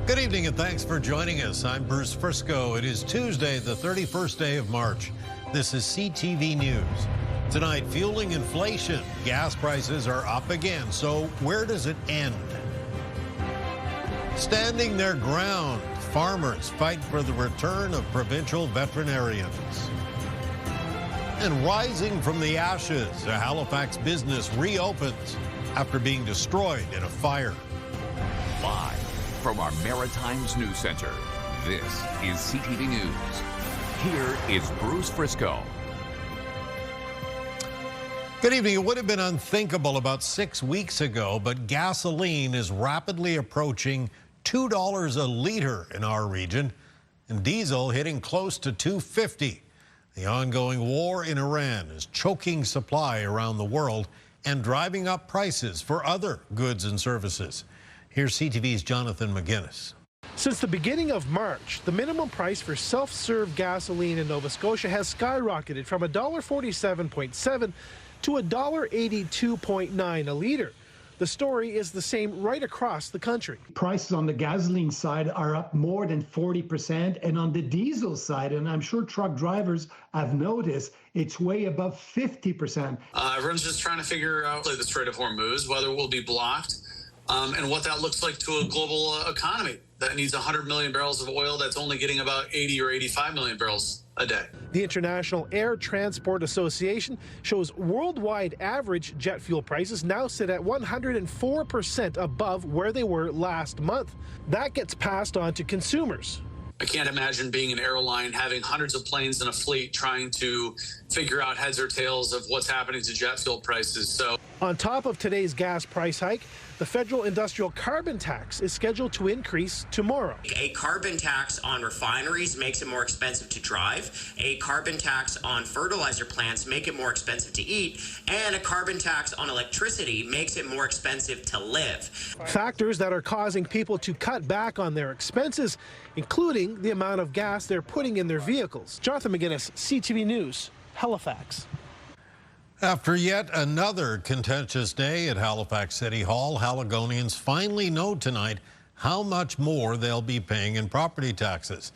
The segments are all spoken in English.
Good evening and thanks for joining us. I'm Bruce Frisco. It is Tuesday, the 31st day of March. This is CTV News. Tonight, fueling inflation. Gas prices are up again. So where does it end? Standing their ground, farmers fight for the return of provincial veterinarians. And rising from the ashes, a Halifax business reopens after being destroyed in a fire. Live from our Maritimes News Center, this is CTV News. Here is Bruce Frisco. Good evening. It would have been unthinkable about 6 weeks ago, but gasoline is rapidly approaching $2 a liter in our region, and diesel hitting close to $2.50. The ongoing war in Iran is choking supply around the world and driving up prices for other goods and services. Here's CTV's Jonathan McGuinness. Since the beginning of March, the minimum price for self-serve gasoline in Nova Scotia has skyrocketed from $1.47.7 to $1.82.9 a liter. The story is the same right across the country. Prices on the gasoline side are up more than 40%, and on the diesel side, and I'm sure truck drivers have noticed, it's way above 50%. Everyone's just trying to figure out the Strait of Hormuz, whether it will be blocked, and what that looks like to a global economy that needs 100 million barrels of oil that's only getting about 80 or 85 million barrels a day. The International Air Transport Association shows worldwide average jet fuel prices now sit at 104% above where they were last month. That gets passed on to consumers. I can't imagine being an airline having hundreds of planes in a fleet trying to figure out heads or tails of what's happening to jet fuel prices. So, on top of today's gas price hike, the federal industrial carbon tax is scheduled to increase tomorrow. A carbon tax on refineries makes it more expensive to drive. A carbon tax on fertilizer plants make it more expensive to eat. And a carbon tax on electricity makes it more expensive to live. Factors that are causing people to cut back on their expenses, including the amount of gas they're putting in their vehicles. Jonathan McGuinness, CTV News, Halifax. After yet another contentious day at Halifax City Hall, Haligonians finally know tonight how much more they'll be paying in property taxes.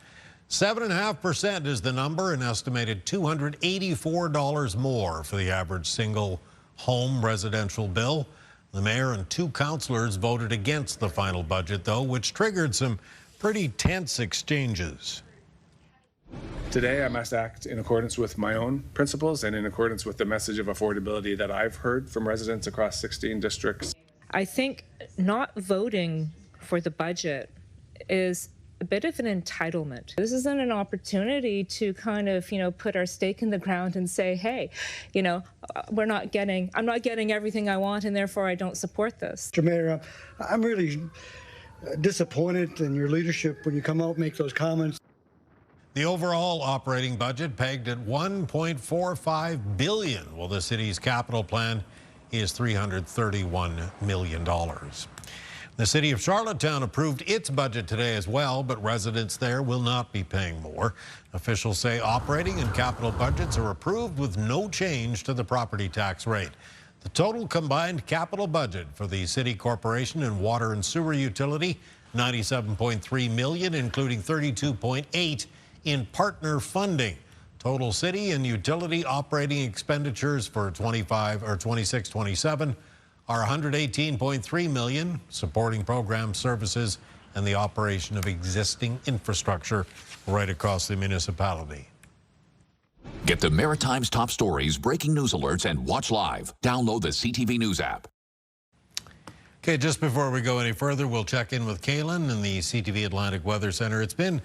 7.5% is the number, an estimated $284 more for the average single home residential bill. The mayor and two councillors voted against the final budget, though, which triggered some pretty tense exchanges. Today, I must act in accordance with my own principles and in accordance with the message of affordability that I've heard from residents across 16 districts. I think not voting for the budget is a bit of an entitlement. This isn't an opportunity to kind of, put our stake in the ground and say, hey, I'm not getting everything I want and therefore I don't support this. Mr. Mayor, I'm really disappointed in your leadership when you come out and make those comments. The overall operating budget pegged at $1.45 billion, while the city's capital plan is $331 million. The city of Charlottetown approved its budget today as well, but residents there will not be paying more. Officials say operating and capital budgets are approved with no change to the property tax rate. The total combined capital budget for the city corporation and water and sewer utility, $97.3 million, including $32.8 in partner funding. Total city and utility operating expenditures for 26-27 are $118.3 million, supporting program services and the operation of existing infrastructure right across the municipality. Get the Maritimes top stories, breaking news alerts, and watch live. Download the CTV News app. Okay, just before we go any further, we'll check in with Kaylin in the CTV Atlantic Weather Center. It's been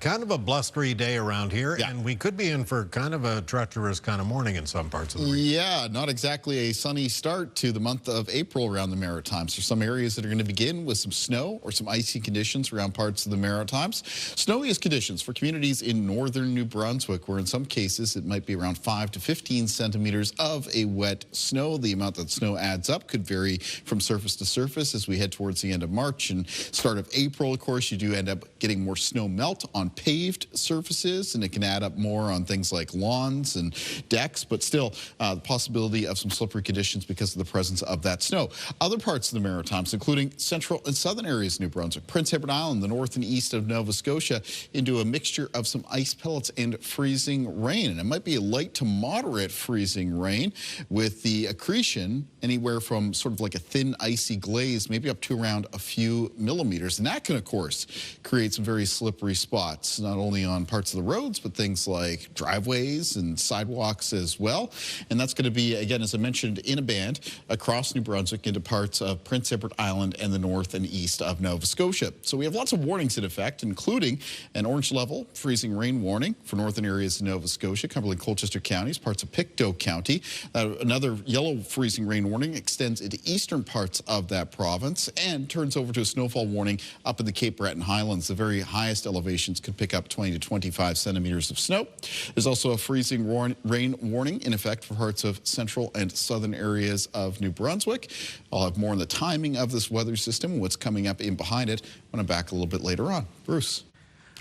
kind of a blustery day around here, and we could be in for kind of a treacherous kind of morning in some parts of the region. Yeah, not exactly a sunny start to the month of April around the Maritimes. There's some areas that are going to begin with some snow or some icy conditions around parts of the Maritimes. Snowiest conditions for communities in northern New Brunswick, where in some cases it might be around 5 to 15 centimeters of a wet snow. The amount that snow adds up could vary from surface to surface as we head towards the end of March and start of April. Of course, you do end up getting more snow melt on paved surfaces, and it can add up more on things like lawns and decks, but still the possibility of some slippery conditions because of the presence of that snow. Other parts of the Maritimes, including central and southern areas of New Brunswick, Prince Edward Island, the north and east of Nova Scotia, into a mixture of some ice pellets and freezing rain. And it might be a light to moderate freezing rain with the accretion anywhere from sort of like a thin icy glaze, maybe up to around a few millimeters. And that can, of course, create some very slippery spots, not only on parts of the roads, but things like driveways and sidewalks as well. And that's going to be, again, as I mentioned, in a band across New Brunswick into parts of Prince Edward Island and the north and east of Nova Scotia. So we have lots of warnings in effect, including an orange level freezing rain warning for northern areas of Nova Scotia, Cumberland, Colchester counties, parts of Pictou County. Another yellow freezing rain warning extends into eastern parts of that province and turns over to a snowfall warning up in the Cape Breton Highlands. The very highest elevations could pick up 20 to 25 centimeters of snow. There's also a freezing rain warning in effect for parts of central and southern areas of New Brunswick. I'll have more on the timing of this weather system and what's coming up in behind it when I'm back a little bit later on. Bruce.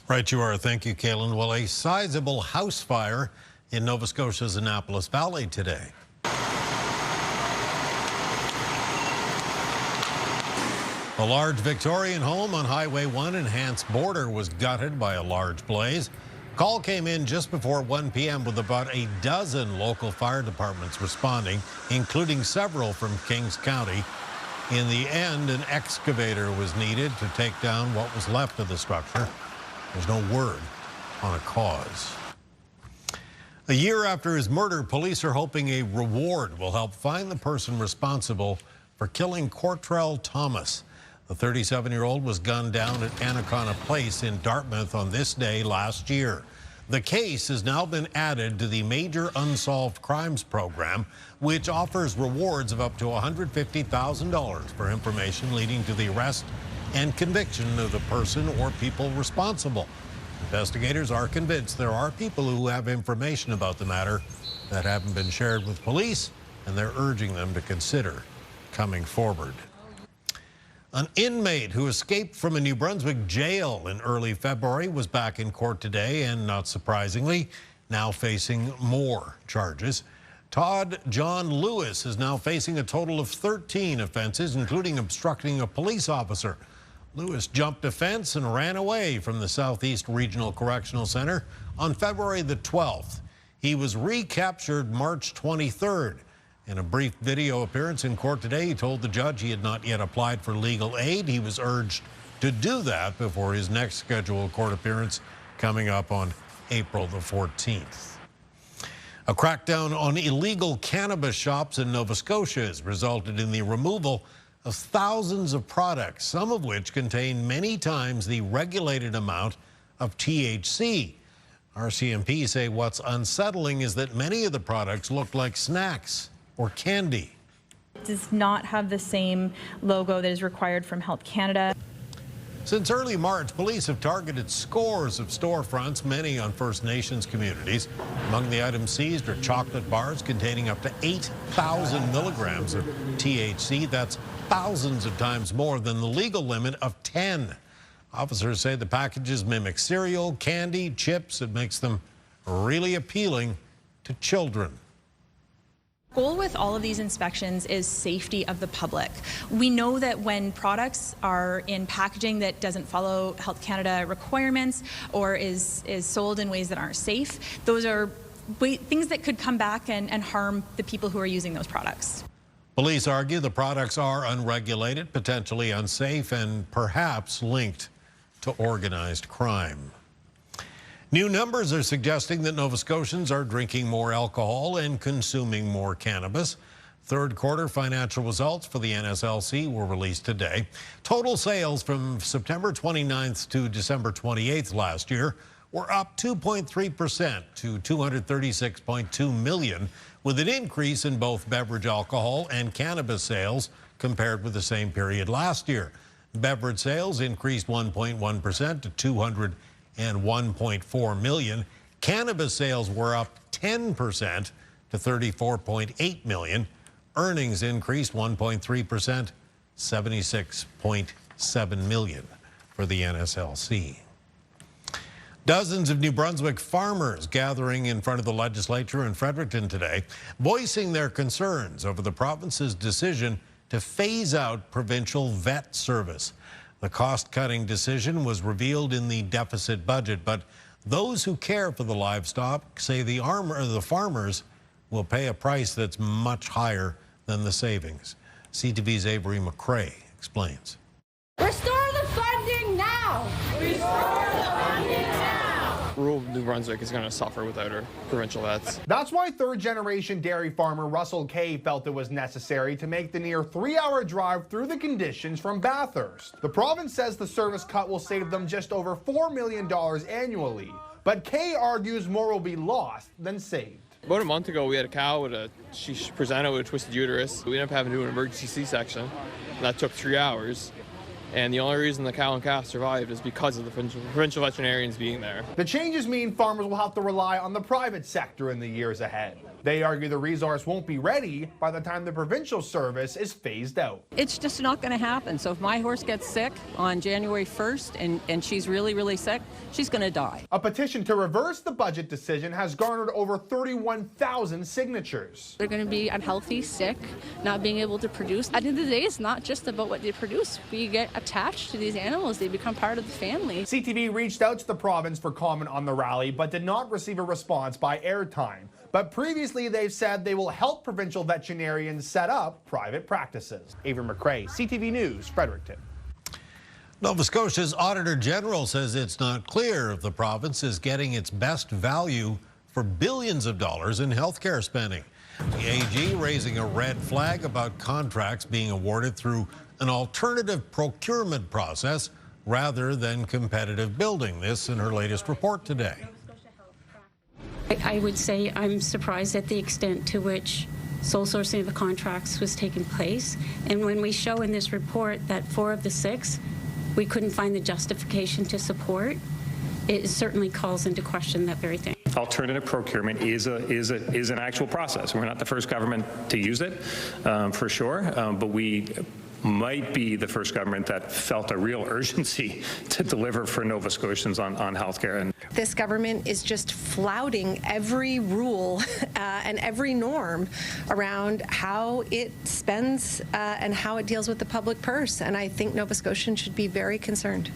Right you are. Thank you, Kaylin. Well, a sizable house fire in Nova Scotia's Annapolis Valley today. A large Victorian home on Highway 1 in Hants Border was gutted by a large blaze. Call came in just before 1 p.m. with about a dozen local fire departments responding, including several from Kings County. In the end, an excavator was needed to take down what was left of the structure. There's no word on a cause. A year after his murder, police are hoping a reward will help find the person responsible for killing Cortrell Thomas. The 37-year-old was gunned down at Anaconda Place in Dartmouth on this day last year. The case has now been added to the Major Unsolved Crimes Program, which offers rewards of up to $150,000 for information leading to the arrest and conviction of the person or people responsible. Investigators are convinced there are people who have information about the matter that haven't been shared with police, and they're urging them to consider coming forward. An inmate who escaped from a New Brunswick jail in early February was back in court today and, not surprisingly, now facing more charges. Todd John Lewis is now facing a total of 13 offenses, including obstructing a police officer. Lewis jumped a fence and ran away from the Southeast Regional Correctional Center on February the 12th. He was recaptured March 23rd. In a brief video appearance in court today, he told the judge he had not yet applied for legal aid. He was urged to do that before his next scheduled court appearance coming up on April the 14th. A crackdown on illegal cannabis shops in Nova Scotia has resulted in the removal of thousands of products, some of which contain many times the regulated amount of THC. RCMP say what's unsettling is that many of the products look like snacks or candy. It does not have the same logo that is required from Health Canada. Since early March, police have targeted scores of storefronts, many on First Nations communities. Among the items seized are chocolate bars containing up to 8,000 milligrams of THC. That's thousands of times more than the legal limit of 10. Officers say the packages mimic cereal, candy, chips. It makes them really appealing to children. Goal with all of these inspections is safety of the public. We know that when products are in packaging that doesn't follow Health Canada requirements or is sold in ways that aren't safe, those are things that could come back and harm the people who are using those products. Police argue the products are unregulated, potentially unsafe, and perhaps linked to organized crime. New numbers are suggesting that Nova Scotians are drinking more alcohol and consuming more cannabis. Third quarter financial results for the NSLC were released today. Total sales from September 29th to December 28th last year were up 2.3% to $236.2 million, with an increase in both beverage alcohol and cannabis sales compared with the same period last year. Beverage sales increased 1.1% to $201.4 million. Cannabis sales were up 10% to $34.8 million. Earnings increased 1.3%, $76.7 million for the NSLC. Dozens of New Brunswick farmers gathering in front of the legislature in Fredericton today, voicing their concerns over the province's decision to phase out provincial vet service. The cost-cutting decision was revealed in the deficit budget, but those who care for the livestock say the farmers will pay a price that's much higher than the savings. CTV's Avery McCrae explains. Restore the funding now! Restore the funding now! Rural New Brunswick is going to suffer without our provincial vets. That's why third-generation dairy farmer Russell Kay felt it was necessary to make the near 3-hour drive through the conditions from Bathurst. The province says the service cut will save them just over $4 million annually, but Kay argues more will be lost than saved. About a month ago, we had a cow she presented with a twisted uterus. We ended up having to do an emergency C-section, and that took 3 hours. And the only reason the cow and calf survived is because of the provincial veterinarians being there. The changes mean farmers will have to rely on the private sector in the years ahead. They argue the resource won't be ready by the time the provincial service is phased out. It's just not going to happen. So if my horse gets sick on January 1st and she's really, really sick, she's going to die. A petition to reverse the budget decision has garnered over 31,000 signatures. They're going to be unhealthy, sick, not being able to produce. At the end of the day, it's not just about what they produce. We get attached to these animals. They become part of the family. CTV reached out to the province for comment on the rally, but did not receive a response by airtime. But previously, they've said they will help provincial veterinarians set up private practices. Avery McCrae, CTV News, Fredericton. Nova Scotia's Auditor General says it's not clear if the province is getting its best value for billions of dollars in healthcare spending. The AG raising a red flag about contracts being awarded through an alternative procurement process rather than competitive building. This in her latest report today. I would say I'm surprised at the extent to which sole sourcing of the contracts was taking place. And when we show in this report that 4 of the 6 we couldn't find the justification to support, it certainly calls into question that very thing. Alternative procurement is an actual process. We're not the first government to use it, for sure, but we might be the first government that felt a real urgency to deliver for Nova Scotians on healthcare. And this government is just flouting every rule and every norm around how it spends and how it deals with the public purse. And I think Nova Scotians should be very concerned.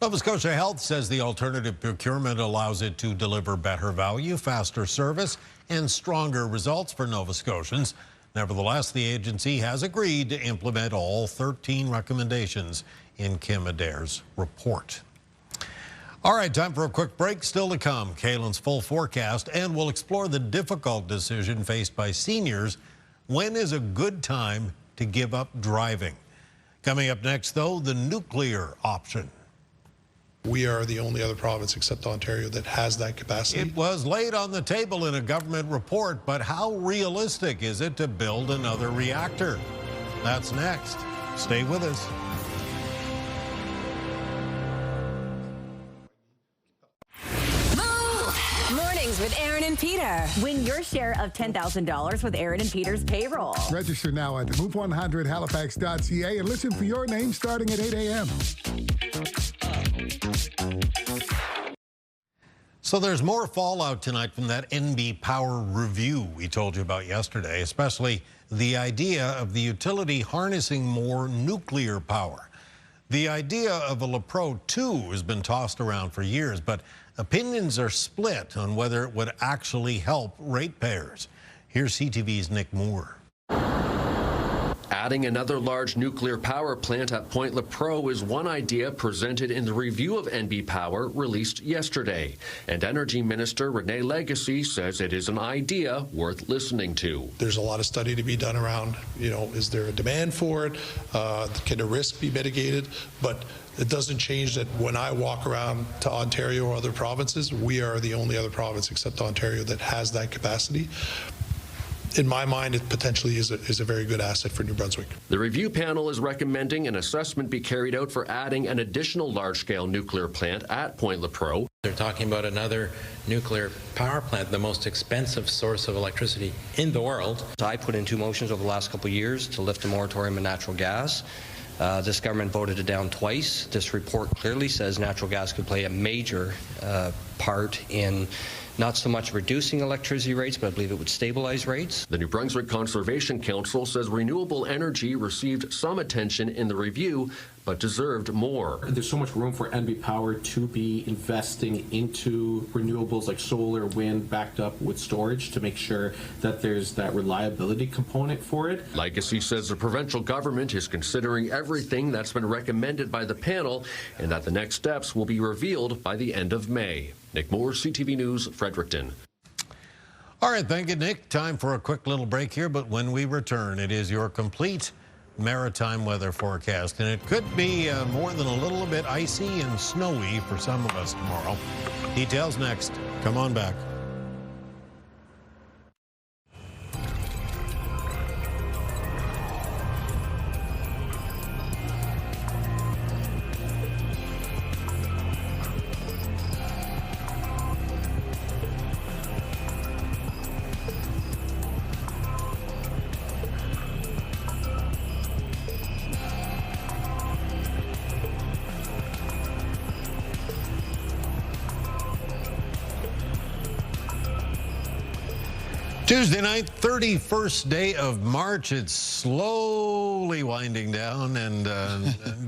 Nova Scotia Health says the alternative procurement allows it to deliver better value, faster service, and stronger results for Nova Scotians. Nevertheless, the agency has agreed to implement all 13 recommendations in Kim Adair's report. All right, time for a quick break. Still to come, Kaylin's full forecast, and we'll explore the difficult decision faced by seniors. When is a good time to give up driving? Coming up next, though, the nuclear option. We are the only other province except Ontario that has that capacity. It was laid on the table in a government report, but how realistic is it to build another reactor? That's next. Stay with us. Mornings with Aaron and Peter. Win your share of $10,000 with Aaron and Peter's payroll. Register now at move100halifax.ca and listen for your name starting at 8 a.m. So there's more fallout tonight from that NB Power review we told you about yesterday, especially the idea of the utility harnessing more nuclear power. The idea of a LaPro 2 has been tossed around for years, but opinions are split on whether it would actually help ratepayers. Here's CTV's Nick Moore. Adding another large nuclear power plant at Point LaPro is one idea presented in the review of NB Power released yesterday. And Energy Minister Renee Legacy says it is an idea worth listening to. There's a lot of study to be done around, is there a demand for it? Can the risk be mitigated? But it doesn't change that when I walk around to Ontario or other provinces, we are the only other province except Ontario that has that capacity. In my mind, it potentially is a very good asset for New Brunswick. The review panel is recommending an assessment be carried out for adding an additional large-scale nuclear plant at Point LaPro. They're talking about another nuclear power plant, the most expensive source of electricity in the world. I put in 2 motions over the last couple of years to lift the moratorium on natural gas. This government voted it down twice. This report clearly says natural gas could play a major part in not so much reducing electricity rates, but I believe it would stabilize rates. The New Brunswick Conservation Council says renewable energy received some attention in the review, but deserved more. There's so much room for NB Power to be investing into renewables like solar, wind, backed up with storage to make sure that there's that reliability component for it. Legacy says the provincial government is considering everything that's been recommended by the panel and that the next steps will be revealed by the end of May. Nick Moore, CTV News, Fredericton. All right, thank you, Nick. Time for a quick little break here, but when we return, it is your complete maritime weather forecast, and it could be more than a little bit icy and snowy for some of us tomorrow. Details next. Come on back. Tuesday night, 31st day of March. It's slowly winding down and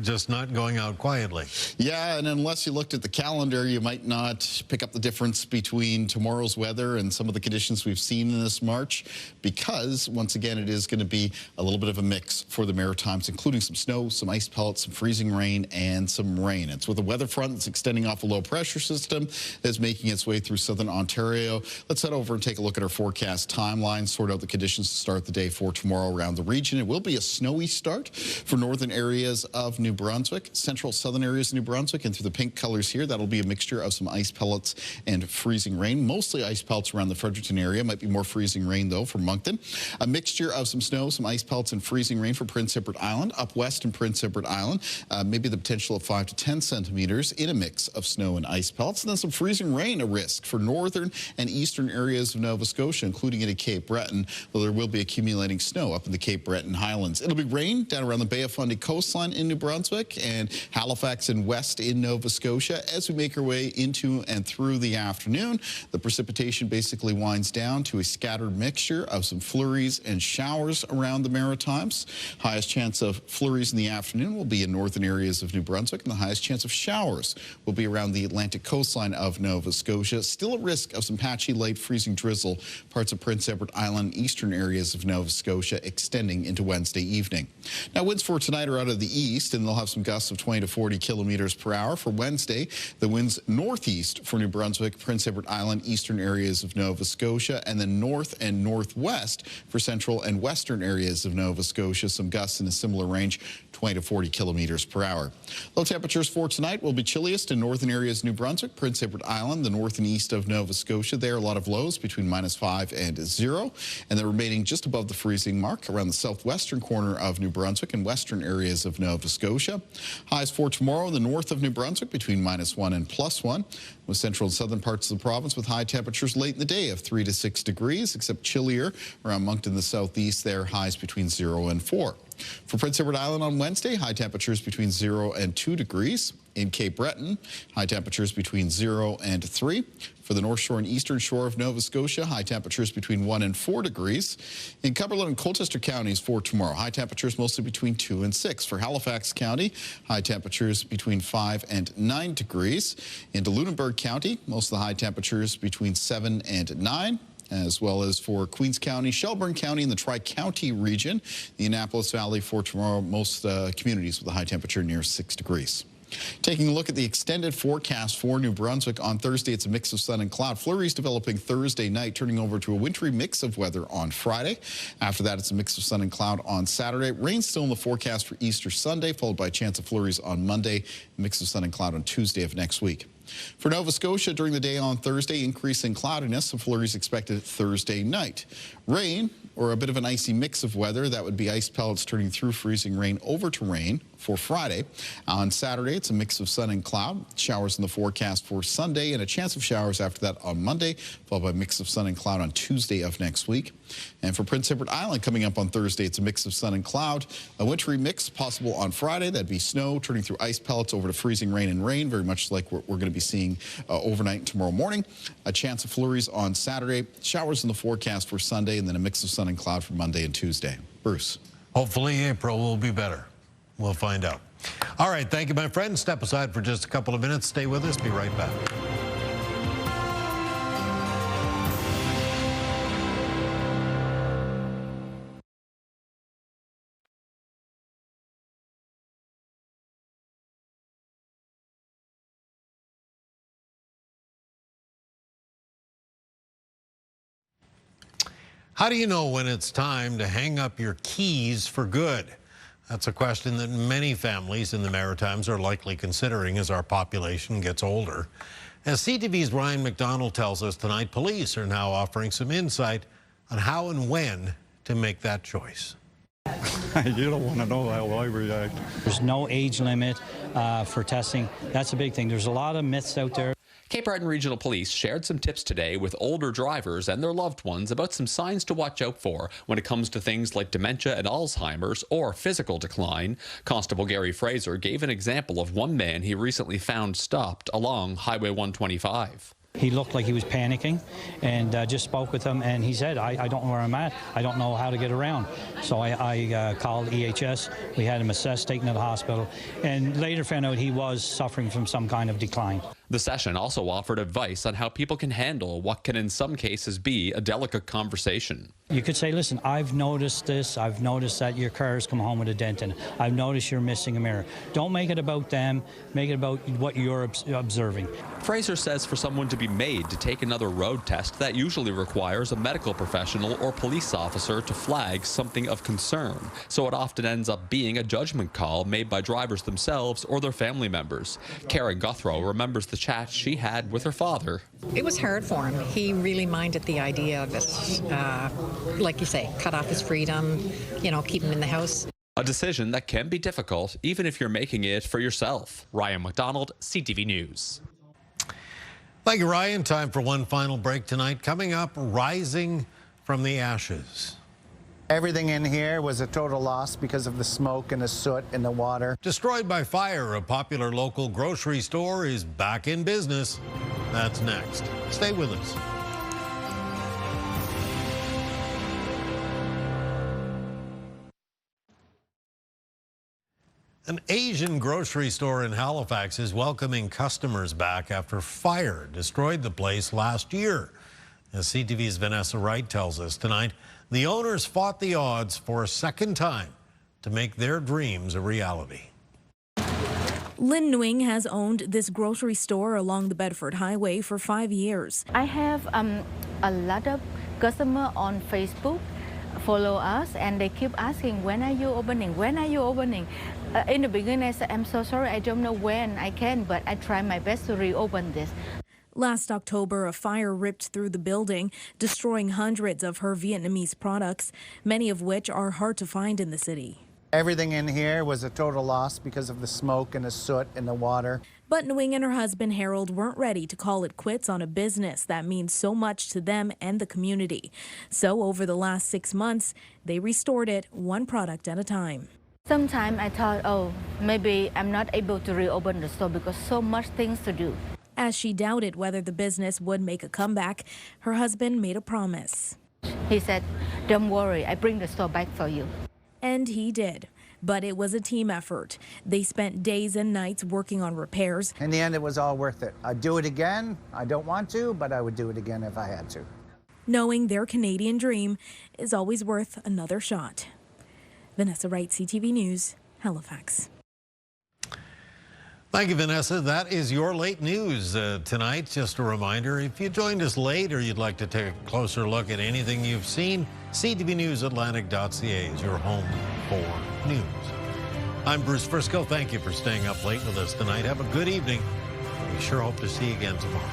just not going out quietly. Yeah, and unless you looked at the calendar, you might not pick up the difference between tomorrow's weather and some of the conditions we've seen in this March, because once again, it is going to be a little bit of a mix for the Maritimes, including some snow, some ice pellets, some freezing rain, and some rain. It's with a weather front that's extending off a low pressure system that's making its way through southern Ontario. Let's head over and take a look at our forecast timeline, sort out the conditions to start the day for tomorrow around the region. It will be a snowy start for northern areas of New Brunswick, central southern areas of New Brunswick, and through the pink colors here, that'll be a mixture of some ice pellets and freezing rain. Mostly ice pellets around the Fredericton area. Might be more freezing rain, though, for Moncton. A mixture of some snow, some ice pellets, and freezing rain for Prince Edward Island. Up west in Prince Edward Island, maybe the potential of 5 to 10 centimeters in a mix of snow and ice pellets. And then some freezing rain, a risk for northern and eastern areas of Nova Scotia, including into Cape Breton, though there will be accumulating snow up in the Cape Breton Highlands. It'll be rain down around the Bay of Fundy coastline in New Brunswick and Halifax and west in Nova Scotia. As we make our way into and through the afternoon, the precipitation basically winds down to a scattered mixture of some flurries and showers around the Maritimes. Highest chance of flurries in the afternoon will be in northern areas of New Brunswick, and the highest chance of showers will be around the Atlantic coastline of Nova Scotia. Still at risk of some patchy late freezing drizzle parts of Prince Edward Island, eastern areas of Nova Scotia, extending into Wednesday evening. Now, winds for tonight are out of the east, and they'll have some gusts of 20 to 40 kilometers per hour. For Wednesday, the winds northeast for New Brunswick, Prince Edward Island, eastern areas of Nova Scotia, and then north and northwest for central and western areas of Nova Scotia. Some gusts in a similar range, 20 to 40 kilometers per hour. Low temperatures for tonight will be chilliest in northern areas of New Brunswick, Prince Edward Island, the north and east of Nova Scotia. There, a lot of lows between -5 and 0, and they're remaining just above the freezing mark around the southwestern corner of New Brunswick and western areas of Nova Scotia. Highs for tomorrow in the north of New Brunswick between -1 and +1, with central and southern parts of the province with high temperatures late in the day of 3 to 6 degrees, except chillier around Moncton, the southeast. There, highs between 0 and 4. For Prince Edward Island on Wednesday, high temperatures between 0 and 2 degrees. In Cape Breton, high temperatures between 0 and 3. For the North Shore and Eastern Shore of Nova Scotia, high temperatures between 1 and 4 degrees. In Cumberland and Colchester counties for tomorrow, high temperatures mostly between 2 and 6. For Halifax County, high temperatures between 5 and 9 degrees. Into Lunenburg County, most of the high temperatures between 7 and 9. As well as for Queens County, Shelburne County, and the Tri-County region. The Annapolis Valley for tomorrow, most communities with a high temperature near 6 degrees. Taking a look at the extended forecast for New Brunswick on Thursday, it's a mix of sun and cloud. Flurries developing Thursday night, turning over to a wintry mix of weather on Friday. After that, it's a mix of sun and cloud on Saturday. Rain still in the forecast for Easter Sunday, followed by a chance of flurries on Monday. A mix of sun and cloud on Tuesday of next week. For Nova Scotia, during the day on Thursday, increase in cloudiness. Some flurries expected Thursday night. Rain, or a bit of an icy mix of weather. That would be ice pellets turning through freezing rain over to rain for Friday. On Saturday, it's a mix of sun and cloud. Showers in the forecast for Sunday, and a chance of showers after that on Monday, followed by a mix of sun and cloud on Tuesday of next week. And for Prince Edward Island coming up on Thursday, it's a mix of sun and cloud. A wintry mix possible on Friday. That'd be snow turning through ice pellets over to freezing rain and rain, very much like what we're going to be seeing overnight and tomorrow morning. A chance of flurries on Saturday, showers in the forecast for Sunday, and then a mix of sun and cloud for Monday and Tuesday. Bruce. Hopefully April will be better. We'll find out. All right, thank you, my friend. Step aside for just a couple of minutes. Stay with us. Be right back. How do you know when it's time to hang up your keys for good? That's a question that many families in the Maritimes are likely considering as our population gets older. As CTV's Ryan McDonald tells us tonight, police are now offering some insight on how and when to make that choice. You don't want to know how I react. There's no age limit for testing. That's a big thing. There's a lot of myths out there. Cape Breton Regional Police shared some tips today with older drivers and their loved ones about some signs to watch out for when it comes to things like dementia and Alzheimer's or physical decline. Constable Gary Fraser gave an example of one man he recently found stopped along Highway 125. He looked like he was panicking, and just spoke with him, and he said, I don't know where I'm at. I don't know how to get around. So I called EHS. We had him assessed, taken to the hospital, and later found out he was suffering from some kind of decline. The session also offered advice on how people can handle what can in some cases be a delicate conversation. You could say, listen, I've noticed this. I've noticed that your car's come home with a dent in it. I've noticed you're missing a mirror. Don't make it about them. Make it about what you're observing. Fraser says for someone to be made to take another road test, that usually requires a medical professional or police officer to flag something of concern. So it often ends up being a judgment call made by drivers themselves or their family members. Karen Guthrow remembers the chat she had with her father. It was hard for him. He really minded the idea of it. Like you say, cut off his freedom, keep him in the house. A decision that can be difficult, even if you're making it for yourself. Ryan McDonald, CTV News. Thank you, Ryan. Time for one final break tonight. Coming up, rising from the ashes. Everything in here was a total loss because of the smoke and the soot and the water. Destroyed by fire, a popular local grocery store is back in business. That's next. Stay with us. An Asian grocery store in Halifax is welcoming customers back after fire destroyed the place last year. As CTV's Vanessa Wright tells us tonight, the owners fought the odds for a second time to make their dreams a reality. Lynn Nguyen has owned this grocery store along the Bedford Highway for 5 years. I have a lot of customers on Facebook follow us, and they keep asking, when are you opening? When are you opening? In the beginning, I said, I'm so sorry, I don't know when I can, but I try my best to reopen this. Last October, a fire ripped through the building, destroying hundreds of her Vietnamese products, many of which are hard to find in the city. Everything in here was a total loss because of the smoke and the soot and the water. But Nguyen and her husband Harold weren't ready to call it quits on a business that means so much to them and the community. So over the last 6 months, they restored it one product at a time. Sometimes I thought, oh, maybe I'm not able to reopen the store because so much things to do. As she doubted whether the business would make a comeback, her husband made a promise. He said, don't worry, I bring the store back for you. And he did. But it was a team effort. They spent days and nights working on repairs. In the end, it was all worth it. I'd do it again. I don't want to, but I would do it again if I had to. Knowing their Canadian dream is always worth another shot. Vanessa Wright, CTV News, Halifax. Thank you, Vanessa. That is your late news tonight. Just a reminder, if you joined us late or you'd like to take a closer look at anything you've seen, ctvnewsatlantic.ca is your home for news. I'm Bruce Frisco. Thank you for staying up late with us tonight. Have a good evening. We sure hope to see you again tomorrow.